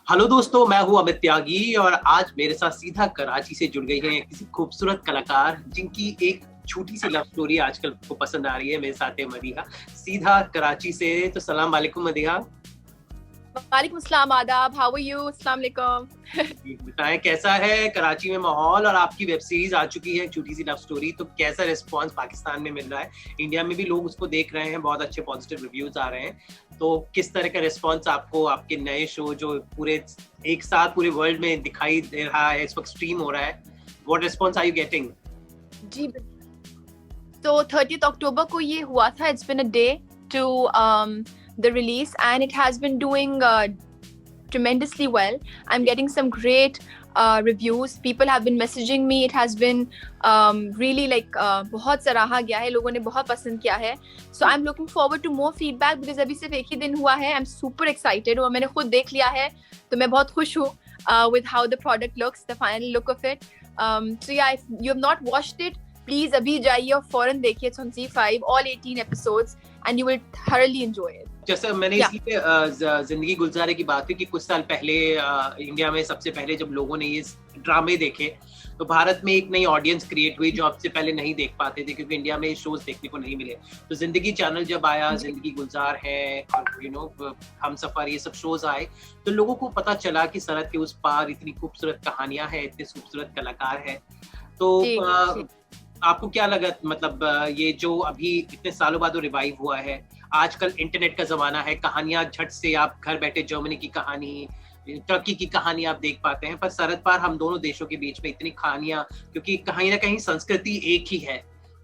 Hello दोस्तों, मैं हूं अमित त्यागी और आज मेरे साथ सीधा कराची से जुड़ गई हैं किसी खूबसूरत कलाकार जिनकी एक छोटी सी लव स्टोरी आजकल को पसंद आ रही है। मेरे साथ है मदीहा, सीधा कराची से। तो सलाम वालेकुम मदीहा। वालेकुम अस्सलाम, आदाब, हाउ आर यू? अस्सलाम वालेकुम। बताएं कैसा है कराची में माहौल, और आपकी वेब सीरीज आ चुकी है छोटी सी लव स्टोरी, तो कैसा रिस्पांस पाकिस्तान में मिल रहा है? इंडिया में भी लोग उसको देख रहे हैं, बहुत अच्छे पॉजिटिव रिव्यूज आ रहे हैं। तो किस तरह का रिस्पांस आपको आपके नए शो जो पूरे एक साथ पूरे वर्ल्ड में दिखाई दे रहा है, इस वक्त स्ट्रीम हो रहा है, what response are you getting? जी, तो 30th अक्टूबर को ये हुआ था. It's been a day to the release and it has been doing tremendously well. I'm getting some great reviews. People have been messaging me. It has been really like बहुत सराहा गया है, लोगों ने बहुत पसंद किया है. So I'm looking forward to more feedback because अभी सिर्फ एक ही दिन हुआ है. I'm super excited और मैंने खुद देख लिया है तो मैं बहुत खुश हूँ with how the product looks, the final look of it. So yeah, if you have not watched it, please अभी जाइए और फौरन देखिए. It's on Z5, all 18 episodes and you will thoroughly enjoy it. जैसे मैंने इसलिए जिंदगी गुलजारे की बात की कि कुछ साल पहले इंडिया में सबसे पहले जब लोगों ने ये ड्रामे देखे तो भारत में एक नई ऑडियंस क्रिएट हुई जो आपसे पहले नहीं देख पाते थे, क्योंकि इंडिया में शोज देखने को नहीं मिले. तो जिंदगी चैनल जब आया, जिंदगी गुलजार है और हम सफर, ये सब शोज आए तो लोगों को पता चला कि सरहद के उस पार इतनी खूबसूरत कहानियां हैं, इतने खूबसूरत कलाकार हैं. तो आपको क्या लगा, मतलब ये जो अभी इतने सालों बाद रिवाइव हुआ है, आजकल इंटरनेट का जमाना है, कहानियां झट से आप घर बैठे जर्मनी की कहानी, टर्की की कहानी आप देख पाते हैं, पर सरहद पार हम दोनों देशों के बीच में इतनी कहानियां, क्योंकि कहीं ना कहीं संस्कृति एक ही है.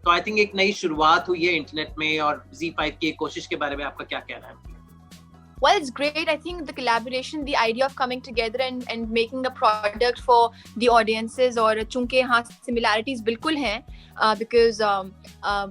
तो आई थिंक एक नई शुरुआत हुई है इंटरनेट में, और Z5 की कोशिश के बारे में आपका क्या कहना है? Well, it's great. I think the collaboration, the idea of coming together and making a product for the audiences, और चूंकि यहाँ similarities बिल्कुल हैं because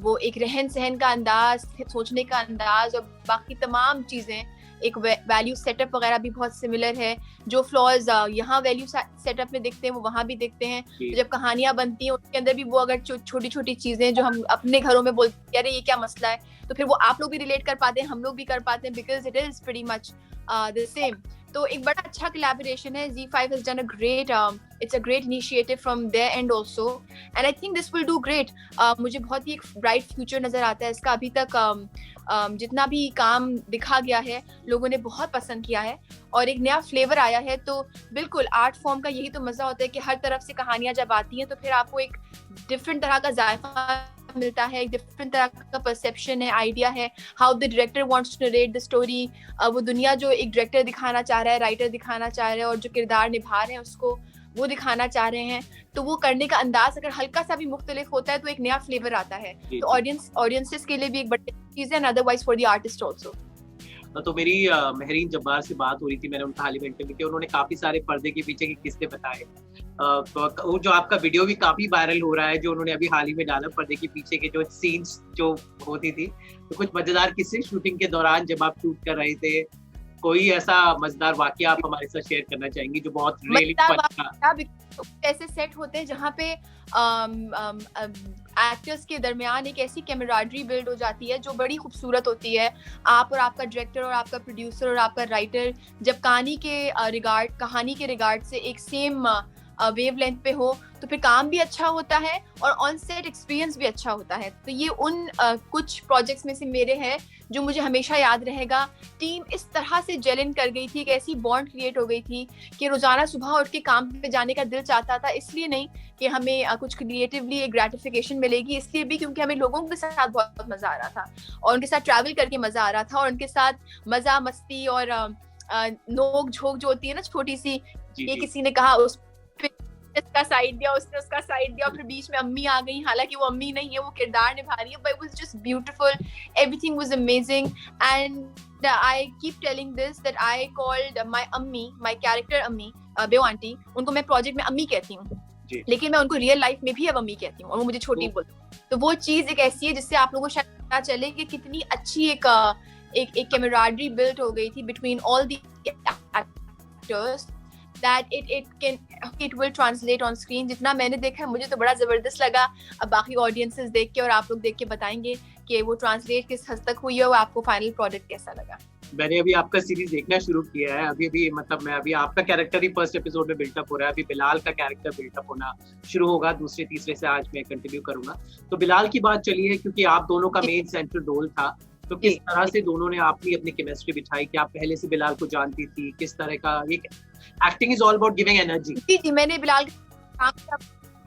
वो एक रहन सहन का अंदाज, सोचने का अंदाज और बाकी तमाम चीज़ें, एक वैल्यू सेटअप वगैरह भी बहुत सिमिलर है. जो फ्लॉज यहाँ वैल्यू सेटअप में दिखते हैं वो वहाँ भी दिखते हैं. तो जब कहानियाँ बनती हैं उसके अंदर भी वो अगर छोटी छोटी चीज़ें जो हम अपने घरों में बोलते हैं अरे ये क्या मसला है, तो फिर वो आप लोग भी रिलेट कर पाते हैं, हम लोग भी कर पाते हैं, because it is pretty much the same. तो एक बड़ा अच्छा कोलैबोरेशन है. Z5 has done a great it's a great initiative from their end also and I think this will do great. मुझे बहुत ही एक ब्राइट फ्यूचर नजर आता है इसका. अभी तक जितना भी काम दिखा गया है लोगों ने बहुत पसंद किया है और एक नया फ्लेवर आया है. तो बिल्कुल आर्ट फॉर्म का यही तो मजा होता है कि हर तरफ से कहानियां जब आती हैं तो फिर आपको एक डिफरेंट तरह का जायका मिलता है, एक डिफरेंट तरह का परसेप्शन है, आइडिया है, how the director wants to narrate the story. वो दुनिया जो एक डायरेक्टर दिखाना चाह रहा है, राइटर दिखाना चाह रहा है और जो किरदार निभा रहे हैं उसको वो दिखाना चाह रहे हैं, तो वो करने का अंदाज अगर हल्का सा भी मुख्तलिफ होता है तो एक नया फ्लेवर आता है. तो ऑडियंसेस के लिए भी एक बड़ी चीज है, and otherwise for the artist also. तो मेरी महरीन जब्बार से बात हो रही थी, मैंने उनका हाल ही में इंटरव्यू किया, उन्होंने काफी सारे पर्दे के पीछे के किस्से बताए. तो जो आपका वीडियो भी काफी वायरल हो रहा है जो उन्होंने अभी हाल ही में डाला, पर्दे के पीछे के जो सीन्स जो होती थी, तो कुछ मजेदार किस्से शूटिंग के दौरान जब आप शूट कर रहे थे, कोई ऐसा मजेदार वाकया आप हमारे साथ शेयर करना चाहेंगी जो बहुत रियली फन था? ऐसे सेट होते हैं जहाँ पे एक्टर्स के दरमियान एक ऐसी कैमराडरी बिल्ड हो जाती है जो बड़ी खूबसूरत होती है. आप और आपका डायरेक्टर और आपका प्रोड्यूसर और आपका राइटर जब कहानी के रिगार्ड से एक सेम वेवलेंथ पे हो तो फिर काम भी अच्छा होता है और ऑन सेट एक्सपीरियंस भी अच्छा होता है. तो ये उन कुछ प्रोजेक्ट्स में से मेरे हैं जो मुझे हमेशा याद रहेगा. टीम इस तरह से जेल इन कर गई थी, एक ऐसी बॉन्ड क्रिएट हो गई थी कि रोजाना सुबह उठ के काम पे जाने का दिल चाहता था. इसलिए नहीं कि हमें कुछ क्रिएटिवली एक ग्रेटिफिकेशन मिलेगी, इसलिए भी क्योंकि हमें लोगों के साथ बहुत मजा आ रहा था और उनके साथ ट्रैवल करके मजा आ रहा था और उनके साथ मजा मस्ती और नोक झोंक जो होती है ना छोटी सी, ये किसी ने कहा उस इसका साइड दिया, उसने उसका साइड दिया, फिर बीच में अम्मी आ गई, हालांकि वो अम्मी नहीं है, वो किरदार निभा रही है, but it was just beautiful, everything was amazing and I keep telling this that I called my अम्मी, my character अम्मी, बेओ आंटी, उनको मैं प्रोजेक्ट में अम्मी कहती हूँ लेकिन मैं उनको रियल लाइफ में भी अब अम्मी कहती हूँ और वो मुझे छोटी बोलती. तो वो चीज एक ऐसी है जिससे आप लोगों को शायद पता चले कि कितनी अच्छी एक कैमराडरी बिल्ड हो गई थी between all the actors that it will translate on screen. जितना मैंने देखा मुझे तो बड़ा जबरदस्त लगा. अब बाकी ऑडियंसेस देख के और आप लोग देख के बताएंगे कि वो ट्रांसलेट किस हद तक हुई है और आपको फाइनल प्रोडक्ट कैसा लगा. मैंने अभी आपका सीरीज देखना शुरू किया है, अभी मतलब मैं अभी आपका कैरेक्टर ही फर्स्ट एपिसोड में बिल्टअप हो रहा है, अभी बिलाल का कैरेक्टर बिल्टअप होना शुरू होगा दूसरे तीसरे से, आज मैं कंटिन्यू करूंगा। तो बिलाल की बात चलिए, क्योंकि आप दोनों का मेन सेंट्रल रोल था, तो किस तरह से दोनों ने आपकी अपनी केमिस्ट्री बिठाई? कि आप पहले से बिलाल को जानती थी? किस तरह का एक acting is all about giving energy. जी मैंने बिलाल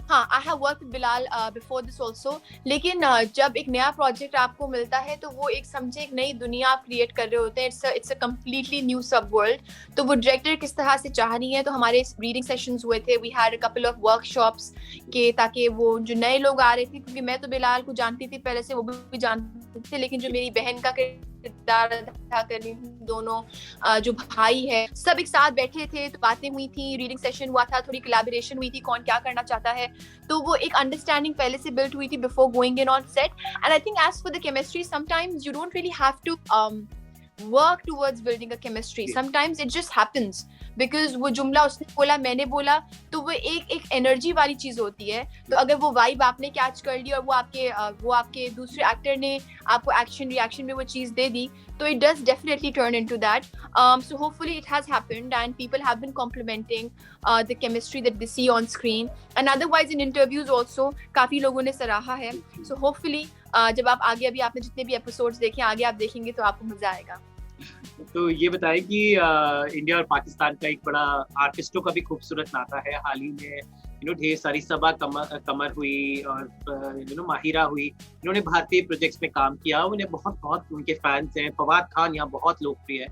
हाँ, I have work with Bilal before this also, लेकिन जब एक नया प्रोजेक्ट आपको मिलता है तो वो एक समझे एक नई दुनिया आप क्रिएट कर रहे होते हैं, इट्स अ कम्प्लीटली न्यू सब वर्ल्ड। तो वो डायरेक्टर किस तरह से चाह रही है, तो हमारे रीडिंग सेशंस हुए थे, we had a couple of workshops के, ताकि वो जो नए लोग आ रहे थे, क्योंकि मैं तो बिलाल को जानती थी पहले से, वो भी जानते थे, लेकिन जो मेरी बहन का किरदार अदा कर रही थी, दोनों जो भाई है, सब एक साथ बैठे थे, तो बातें हुई थी, रीडिंग सेशन हुआ था, थोड़ी कोलैबोरेशन हुई थी, कौन क्या करना चाहता है, तो वो एक अंडरस्टैंडिंग पहले से बिल्ट हुई थी before going in on set. And I think as for the chemistry, sometimes you don't really have to work towards building a chemistry, sometimes it just happens because वो जुमला उसने बोला, मैंने बोला, तो वो एक एनर्जी वाली चीज होती है। तो अगर वो वाइब आपने कैच कर ली और वो आपके दूसरे एक्टर ने आपको एक्शन रिएक्शन में वो चीज दे दी, तो it does definitely turn into that. So hopefully it has happened and people have been complimenting the chemistry that they see on screen, and otherwise in interviews also काफी लोगों ने सराहा है। So hopefully जब आप आगे, अभी आपने जितने भी एपिसोड्स देखे, आगे आप देखेंगे तो आपको मजा आएगा। तो ये बताएं कि इंडिया और पाकिस्तान का एक बड़ा आर्टिस्टों का भी खूबसूरत नाता है। हाल ही में ढेर सारी सबा कमर हुई और माहिरा हुई, इन्होंने भारतीय प्रोजेक्ट्स में काम किया, उन्हें बहुत उनके फैंस हैं। फवाद खान यहाँ बहुत लोकप्रिय है।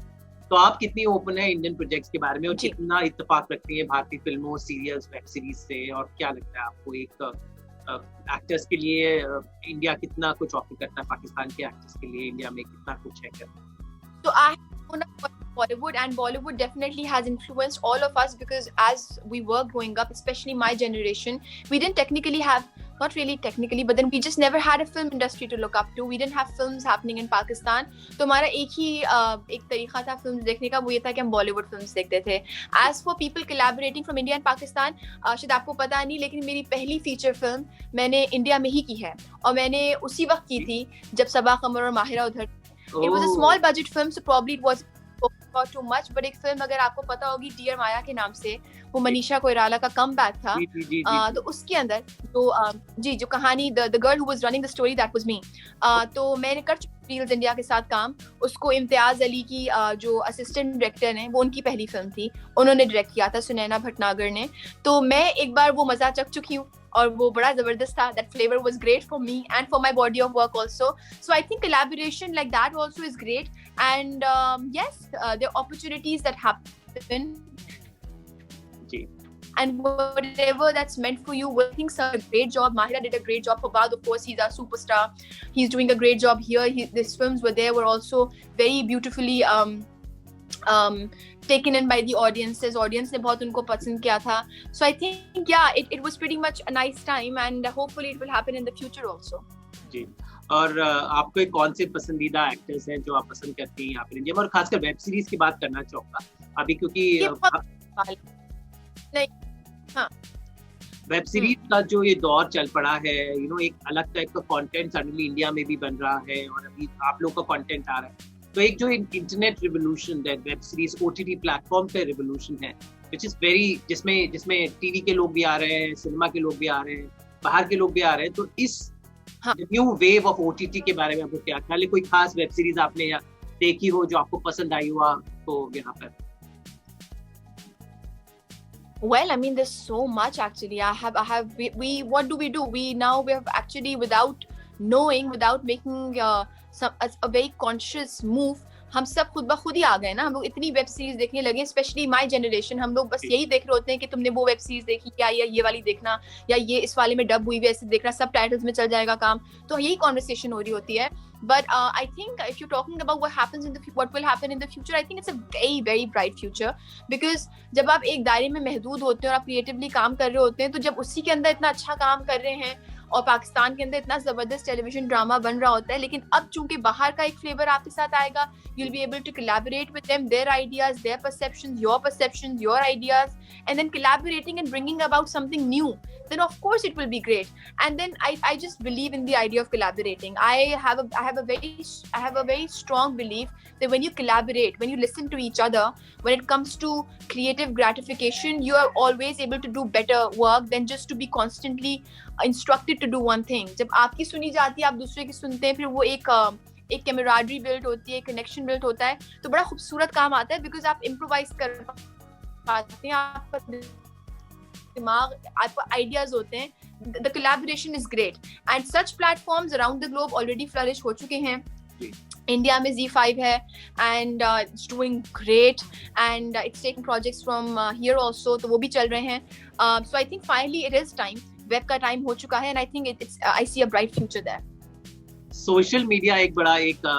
तो आप कितनी ओपन है इंडियन प्रोजेक्ट्स के बारे में और कितना इत्तेफाक रखती हैं भारतीय फिल्मों, सीरियल्स, वेब सीरीज से, और क्या लगता है आपको एक एक्टर्स के लिए इंडिया कितना कुछ ऑफर करता है, पाकिस्तान के एक्टर्स के लिए इंडिया में कितना कुछ है क्या? So I have known Bollywood, and Bollywood definitely has influenced all of us, because as we were growing up, especially my generation, we didn't technically have, not really technically, but then we just never had a film industry to look up to. We didn't have films happening in Pakistan. तो हमारा एक तरीका था film देखने का, वो ये था कि हम बॉलीवुड फिल्म्स देखते थे। As for people collaborating from India and Pakistan, शायद आपको पता नहीं, लेकिन मेरी पहली फीचर फिल्म मैंने इंडिया में ही की है, और मैंने उसी वक्त की थी जब सबा कमर और माहिरा उधर। It was a small budget film, so probably it was about too much, but एक फिल्म अगर आपको पता होगी डियर माया के नाम से, वो मनीषा कोइराला का कमबैक था। तो उसके अंदर जो कहानी the girl who was running the story, that was me. तो मैंने कर चुकी रील्स इंडिया के साथ काम। उसको इम्तियाज अली की जो असिस्टेंट डायरेक्टर हैं, वो उनकी पहली फिल्म थी, उन्होंने डायरेक्ट किया था, सुनैना भटनागर ने। तो मैं एक बार वो मजा चख चुकी हूँ और वो बड़ा जबरदस्त था। That flavor was great for me and for my body of work also. So I think collaboration like that also is great. And yes, there are opportunities that happen. And whatever that's meant for you, I think a great job. Mahira did a great job. Fawad, of course, he's our superstar. He's doing a great job here. These films were also very beautifully taken in by the audiences. Audience ने बहुत उनको पसंद किया था. So I think it was pretty much a nice time, and hopefully it will happen in the future also. जी, और आपको कौन से पसंदीदा एक्टर्स हैं जो आप पसंद करती हैं यहाँ पर इंडिया में, और खासकर वेब सीरीज की बात करना चाहूँगा अभी, क्योंकि नहीं, हाँ, वेब सीरीज का जो ये दौर चल पड़ा है, एक अलग टाइप का कंटेंट सडनली इंडिया में भी बन रहा है, और अभी आप लोग का कंटेंट आ रहा है। तो एक जो इंटरनेट रिवोल्यूशन है, वेब सीरीज ओटीटी प्लेटफॉर्म का रिवोल्यूशन है, विच इज वेरी, जिसमें टीवी के लोग भी आ रहे हैं, सिनेमा के लोग भी आ रहे हैं, बाहर के लोग भी आ रहे हैं। तो इस न्यू वेव ऑफ ओटीटी के बारे में आपको क्या ख्याल है? कोई खास वेब सीरीज आपने देखी हो जो आपको पसंद आई हुआ तो यहाँ पर? Well, I mean, there's so much actually. What do? We have actually, without knowing, without making a very conscious move, हम सब खुद ब खुद ही आ गए ना। हम लोग इतनी वेब सीरीज देखने लगे, स्पेशली माय जनरेशन। हम लोग बस यही देख रहे होते हैं कि तुमने वो वेब सीरीज देखी क्या, या ये वाली देखना, या ये इस वाले में डब हुई है, ऐसे देखना, सब टाइटल्स में चल जाएगा काम। तो यही कॉन्वर्सेशन हो रही होती है। But I think if you're talking about what will happen in the future, I think it's a very, very bright future. Because जब आप एक दायरे में महदूद होते हैं और आप क्रिएटिवली काम कर रहे होते हैं, तो जब उसी के अंदर इतना अच्छा काम कर रहे हैं और पाकिस्तान के अंदर इतना जबरदस्त टेलीविजन ड्रामा बन रहा होता है, लेकिन अब चूंकि बाहर का एक फ्लेवर आपके साथ आएगा, you'll be able to collaborate with them, their ideas, their perceptions, your ideas, and then collaborating and bringing about something new, then of course it will be great. And then I just believe in the idea of collaborating. I have a very strong belief that when you collaborate, when you listen to each other, when it comes to creative gratification, you are always able to do better work than just to be constantly instructed to do one thing. जब आपकी सुनी जाती है, आप दूसरे की सुनते हैं, फिर वो एक कैमराडरी बिल्ड होती है, कनेक्शन बिल्ड होता है, तो बड़ा खूबसूरत काम आता है, बिकॉज आप इम्प्रोवाइज कर पाते हैं, आपका दिमाग, आपका आइडियाज होते हैं. The collaboration is great, and such platforms around the globe already flourish हो चुके हैं. इंडिया में Z5 है, and it's doing great, and it's taking projects from here also, तो वो भी चल रहे हैं. So I think finally it is time, web का टाइम हो चुका है, and I think I see a bright future there. Social media एक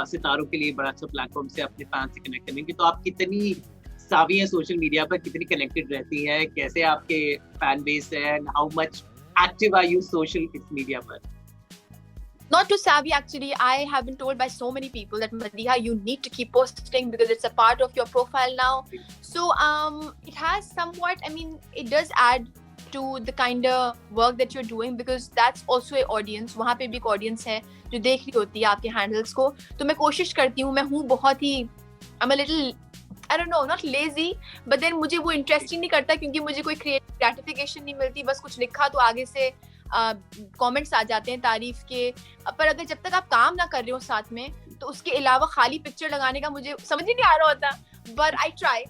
सितारों के लिए बड़ा अच्छा प्लेटफॉर्म से अपने फैन से कनेक्ट करने की, तो आप कितनी सावी है सोशल मीडिया पर, कितनी कनेक्टेड रहती है, कैसे आपके फैन बेस है, and how much active are you social media पर? Not too savvy actually. I have been told by so many people that Madiha, you need to keep posting because it's a part of your profile now. So it has somewhat, I mean, it does add to the kind of work that you're doing, because that's also an audience. वहाँ पे भी एक audience है जो देख रही होती है आपके handles को. तो मैं कोशिश करती हूँ, मैं हूँ बहुत ही, I'm a little, I don't know, not lazy, but then मुझे वो interesting नहीं करता, क्योंकि मुझे कोई creative gratification नहीं मिलती. बस कुछ लिखा तो आगे से कमेंट्स आ जाते हैं तारीफ के, पर अगर जब तक आप काम ना कर रहे हो साथ में, तो उसके अलावा खाली पिक्चर लगाने का मुझे समझ ही नहीं आ रहा होता. But I try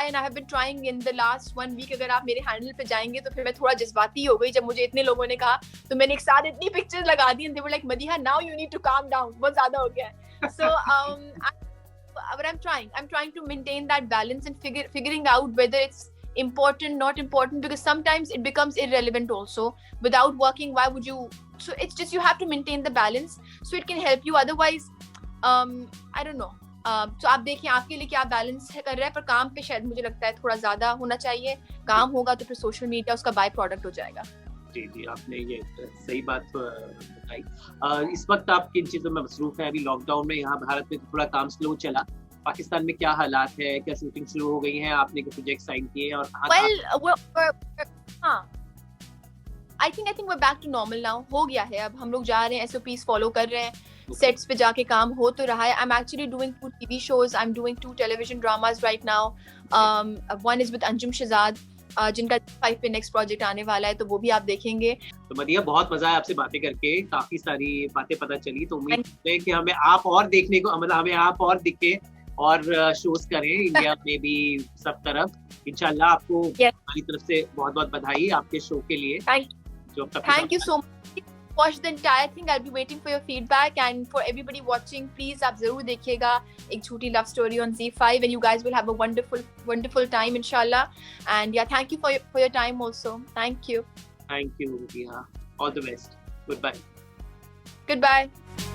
and I have been trying in the last 1 week. अगर आप मेरे हैंडल पे जाएंगे तो फिर मैं थोड़ा जज्बाती हो गई जब मुझे इतने लोगों ने कहा, तो मैंने एक साथ इतनी पिक्चर्स लगा दी, and they were like Madiha now you need to calm down, बहुत ज्यादा हो गया है. सो but I'm trying to maintain that balance and figuring out whether it's important, not important, because sometimes it becomes irrelevant also. Without working, why would you? So it's just you have to maintain the balance so it can help you. Otherwise, I don't know. So आप देखिए आपके लिए क्या balance कर रहा है, पर काम पे शायद मुझे लगता है थोड़ा ज्यादा होना चाहिए. काम होगा तो फिर सोशल मीडिया उसका बाय प्रोडक्ट हो जाएगा. जी आपने ये सही बात बताई. इस वक्त आप किन चीजों में मसरूफ हैं? अभी लॉकडाउन में यहाँ भारत में थोड़ा काम स्लो चला, पाकिस्तान में क्या हालात है, क्या शूटिंग शुरू हो गई है, आपने कोई प्रोजेक्ट साइन किए और I think we're back to normal now. हो गया है, अब हम लोग जा रहे हैं, SOPs फॉलो कर रहे हैं, सेट्स पे जाके काम हो तो रहा है. I'm actually doing 2 TV shows. I'm doing 2 television dramas right now. One is with Anjum Shahzad, जिनका 5 पे नेक्स्ट प्रोजेक्ट आने वाला है, तो वो भी आप देखेंगे. तो मदीहा, बहुत मजा आया आपसे बातें करके, काफी सारी बातें पता चली. तो उम्मीद है कि हमें आप और देखने को, मतलब हमें आप और दिखे और शोज करें इंडिया में भी, सब तरफ इंशाल्लाह. आपको हमारी तरफ से बहुत बहुत बधाई आपके शो के लिए. Thank you so much. Watch the entire thing. I'll be waiting for your feedback, and for everybody watching, please आप जरूर देखिएगा एक झूठी love story on Z5, and you guys will have a wonderful time inshallah. And yeah, thank you for your time also. Thank you. Thank you, Madiha. All the best. Goodbye. Goodbye.